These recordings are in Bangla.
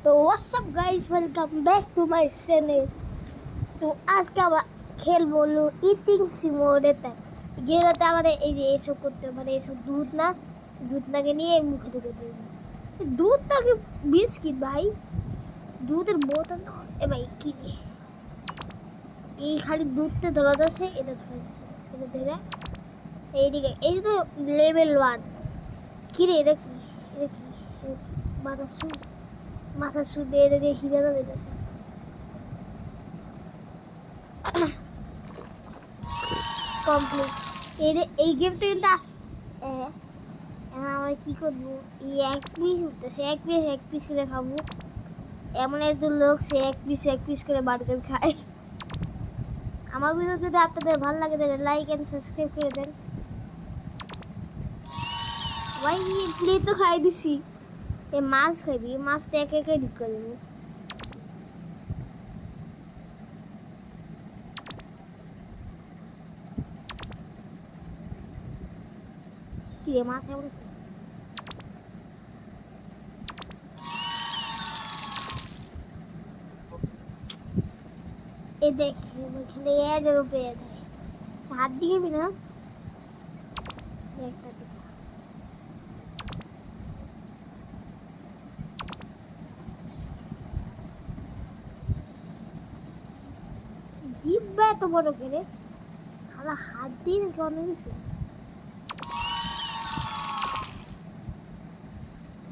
তো WhatsApp guys, welcome back to my channel. তো আজকে আমরা খেলবো হলো ইটিং সিমুলেটর। গেমটাতে আমাদের এই যে এসব করতে মানে এসব দুধটাকে নিয়ে মুখে ঢুকে দেবো। দুধ নাকি বিস্কিট ভাই? দুধের বোতল না এ ভাই, কি রে? এই খালি দুধটা ধরা যাচ্ছে, এটা ধরা যাচ্ছে, এটা ধরে এইদিকে। এই তো লেভেল 1। কি রে, এটা কি? এটা কি? মাথা শুধু এটা দিয়ে হিরানো বেঁধেছে। কমপ্লিট। এই গেমটা কিন্তু আমরা কি করবো? এই এক পিস উঠতেছে, এক পিস করে খাবো। এমন একজন লোক, সে এক পিস করে বার্গার খায়। আমার ভিডিও যদি আপনাদের ভালো লাগে তাহলে লাইক এন্ড সাবস্ক্রাইব করে দেন ভাই। প্লেট তো খাই দিছি। এ মাছ খাবি, মাছটা একে একে ঢুকে দেবো। কি রে, মাছ এমন এ দেখ, এখানে এদের উপরে দেয় হাত দিয়ে না একটা জিব্বা এত বড় করে খালা হাত দিয়ে নাকি অনেক কিছু।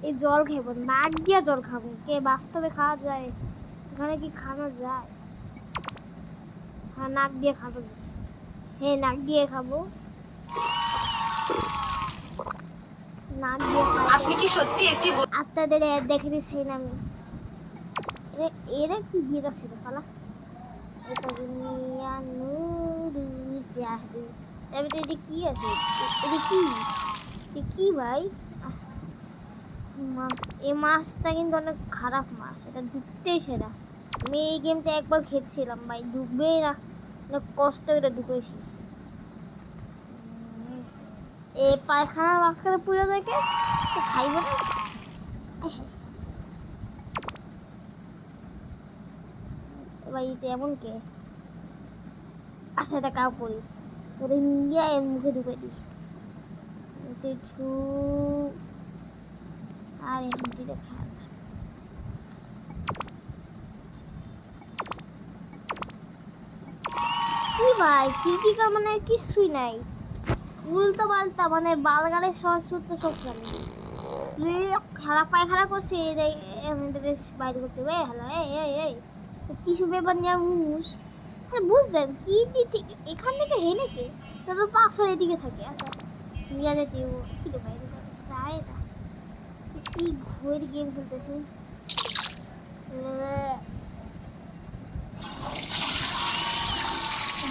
এই জল খাবো, নাক দিয়ে জল খাবো। কে বাস্তবে খাওয়া যায়? এখানে কি খাওয়া যায়? হ্যাঁ, নাক দিয়ে খাবো। হ্যাঁ, নাক দিয়ে খাবো। নাক দিয়ে খাবো। আপনি কি সত্যি একটি আপনাদের দেখে দিচ্ছি না আমি। এরা কি দিয়ে রাখছে রে খালা? এটা দুনিয়া নুডলস দেয়া হবে। তারপরে এটা কি আছে? এটা কি? এটা কি ভাই? মাছ। এই মাছটা কিন্তু অনেক খারাপ মাছ, এটা ঢুকতেই সেরা। আমি এই গেমটা একবার খেলছিলাম ভাই, ঢুকবেই না, অনেক কষ্ট করে ঢুকেছি। এই পায়খানার মাঝখানে পুরো দেখে খাইব না ভাই, এমন কে? আচ্ছা, এটা কাউ করি ওটা নিয়ে এর মুখে ঢুকে দিই কিছু। আর এমনিতে খায় কি ভাই? ফিজিক্যাল মানে কিছুই নাই, উল্টো পাল্টা মানে বালগালের সহজ তো সব জানে। খারাপ পায়খানা করছে, বাইরে করতে হবে। হ্যালো, এই টিস্যু পেপার নিয়ে মুস। বুঝলেন কি এখান থেকে হেনে কে? তারপর পাঁচশো এদিকে থাকে। আচ্ছা, নিয়ে যেতে কি রে বাইরে যায় না। কি ঘুরে গেম খেলতেছে।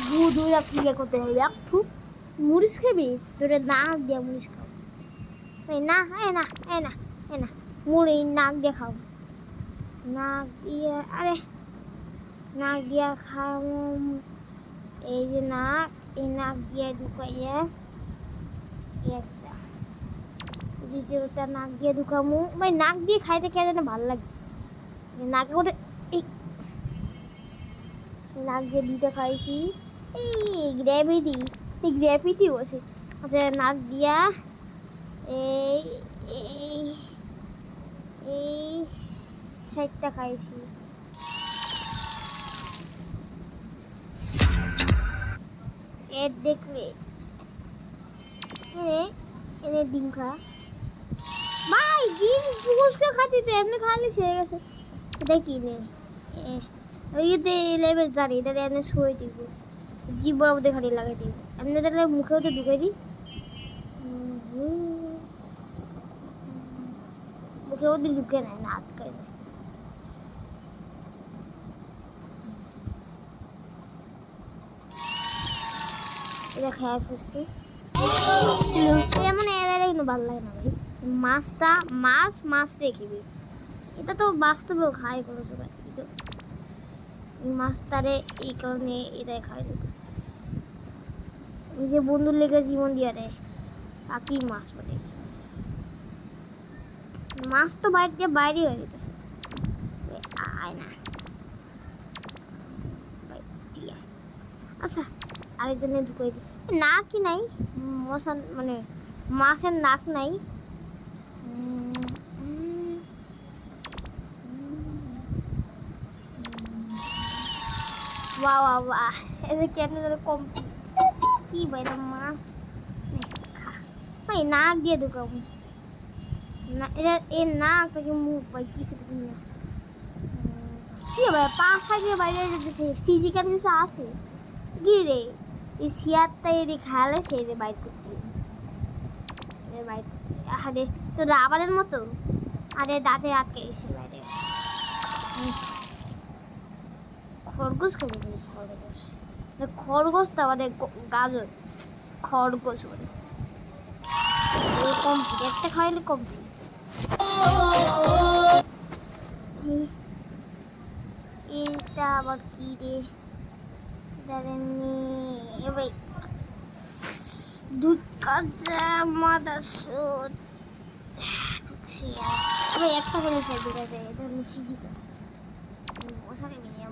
দুধ ক্লিয়ার করতে হবে। একটু মরিচ খাবি? তোরে নাক দিয়ে মরিচ খাও। না, না মুড়ি নাক দিয়ে খাও। নাক দিয়ে, আরে নাক দিয়া খাও। এই যে নাক, এই নাক দিয়ে ঢুকাইয়া একটা, দ্বিতীয়টা নাক দিয়ে ঢুকামু ভাই। নাক দিয়ে খাইতে খেয়ে যেন ভালো লাগে। নাকে করে এই নাক দিয়ে দিতে খাইছি। এই গ্র্যাভিটি বসে। আচ্ছা, নাক দিয়া এই এই এই সাইডটা খাইছি। এর দেখলে এনে এনে ডিম খা ভাই। ডিম পুকুসকে খাতি তো এমনি খালি ছেড়ে গেছে। এটা কি নে? ওইতে লেবেল জানি, এটা এমনি শুয়ে দিব, জিভ বরাবর খালি লাগাই দিব। এমনি তাহলে মুখে ওটা ঢুকে দিই, মুখে ওদের ঢুকে নেয় না, আটকায় দেয়। এটা খেয়ে ফুসছি এমন এদের কিন্তু ভালো লাগে না ভাই। মাছ দেখিবি, এটা তো বাস্তবেও খায় কোনো সময়। মাছটারে এই কারণে এটাই খায় না, নিজে বন্ধুর লেগে জীবন দিয়ে দেয়। বাকি মাছ মানে মাছ তো বাইরে হয়ে যেতেছে। আয় না আচ্ছা আরেকজনে ঢুকাই দিই নাকই নাই মশা মানে মাছের নাক নাই বাহ বাহ বাহ এটা কেন কম কি ভাই এটা মাছ ভাই নাক দিয়ে ঢুকাবো না এটা এর নাকটাকে মুখ ভাই কিছু না কি ভাই পাশা গিয়ে বাইরে যেতেছে ফিজিক্যাল কিছু আসে কি রে এই শিয়ারটা এদি খালে সেই রে বাইর করতে বাইর আরে তো রাবারের মতো আরে দাঁতে আটকে এসে বাইরে খরগোশ খাবে খরগোশ খরগোশ তো আমাদের গাজর খরগোশ বলে কমপ্লিট একটা খাইলে কমপ্লিট এটা আবার কি রে ভাই দুই কাজা মাদাসুদ ভাই একটা করে ফেলতে গেছে এটা হলো ফিজিক্যাল মশারে মিলিয়ে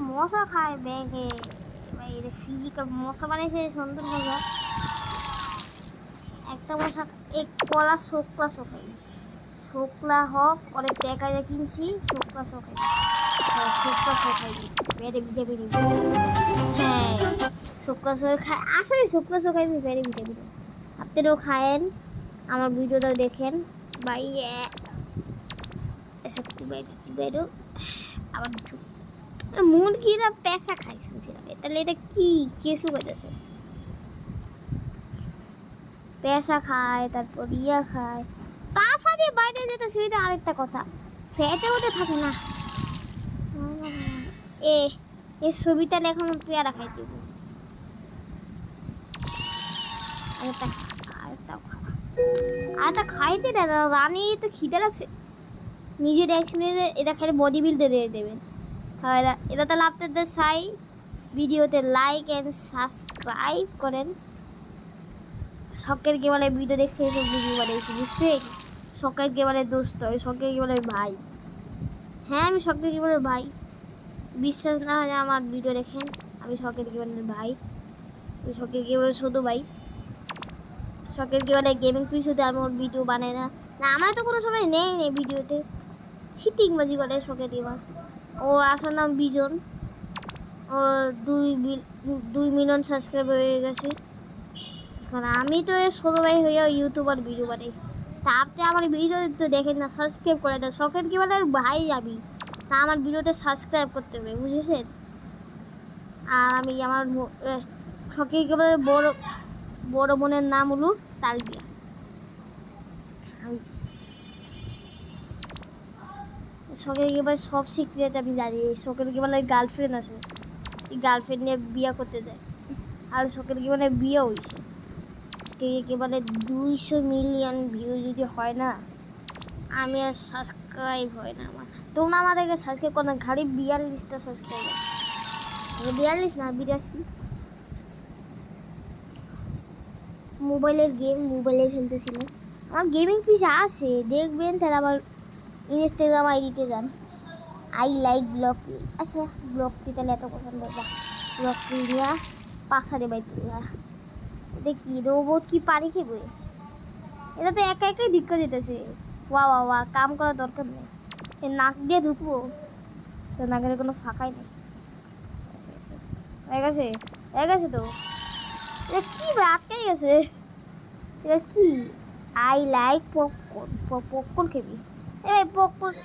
মশা খায় ব্যাগে ভাই এটা ফিজিক্যাল মশা বানিয়েছে সুন্দর মজা একটা মশা এক কলা শোকলা হোক অনেক টাকা কিনছি শোকলা শোকাই বেড়ে ভিটামিন হ্যাঁ শুক্লা খায় আসলে শুক্লা শোকাই বেড়ে ভিটামিন আপনারাও খায়েন আমার ভিডিওটা দেখেন বাই এসব বেরো আবার মুরগিরা পেঁচা খায় শুনছিলাম তাহলে এটা কি কেসু গেছে পেঁচা খায় তারপর খায় পাশা দিয়ে বাইরে যেতে সেটা আরেকটা কথা ফ্যাটে ওঠে থাকে না এই ছবিটা এখন পেয়ারা খাই দেবো আরেকটা খাইতে দেয় রানী তো খিদে লাগছে নিজের এক্সপিরিয়েন্স এটা খেলে বডি বিল্ডে দিয়ে দেবেন এটা তাহলে আপনাদের চাই ভিডিওতে লাইক অ্যান্ড সাবস্ক্রাইব করেন শখের গেবালে ভিডিও দেখে ভিডিও বানিয়েছি বুঝছেন শখের গেবালে দোস্ত শখের গেবালে ভাই হ্যাঁ আমি শখের গেবালে ভাই বিশ্বাস না হয় আমার ভিডিও দেখেন আমি শখের গেবালের ভাই শখের গেবালের ছোটো ভাই শখের গেবালে গেমিং পিছুতে আমি ওর ভিডিও বানাই না আমার তো কোনো সময় নেই ভিডিওতে সিটিংবাজি করে শখের গেবাল ওর আসল নাম বিজন ওর 2 মিলিয়ন সাবস্ক্রাইব হয়ে গেছে কারণ আমি তো ছোটো ভাই হয়ে ইউটিউবার ভিডিও বানাই তা আপনি আমার ভিডিও তো দেখেন না সাবস্ক্রাইব করে দেন শখের গেবালের ভাই আমি তা আমার ভিডিওতে সাবস্ক্রাইব করতে হবে বুঝেছেন আর আমি আমার শখের গেবালের বড় বোনের নাম হলো তালবিয়া শখের গেবার সব সিক্রেট আমি জানি শখের গেবালের গার্লফ্রেন্ড আছে এই গার্লফ্রেন্ড নিয়ে বিয়ে করতে দেয় আর শখের গেবালে বিয়ে হয়েছে একেবারে 200 মিলিয়ন ভিউ যদি হয় না আমি আর সাবস্ক্রাইব হয় না আমার তোমরা আমাদেরকে সাবস্ক্রাইব করো না খালি 42টা সাবস্ক্রাইবার 42 না 82 মোবাইলে খেলতেছিলাম আমার গেমিং পিসে আসে দেখবেন তাহলে আমার ইনস্টাগ্রাম আইডিতে যান আই লাইক ব্লকলি আচ্ছা ব্লকলি তাহলে এত পছন্দ ব্লকলি দিয়া পাশারে বাইতুল্লা দেখি রোবট কি পানি খেবে এটা তো একা একাই ঢুকে যেতেছে ওয়া কাম করার দরকার নেই নাক দিয়ে ঢুকবো তো নাকের কোনো ফাঁকাই নেই হয়ে গেছে তো এটা কি ভাই আটকাই গেছে এটা কি আই লাইক পপকর্ন খেবি এ ভাই পপকর্ন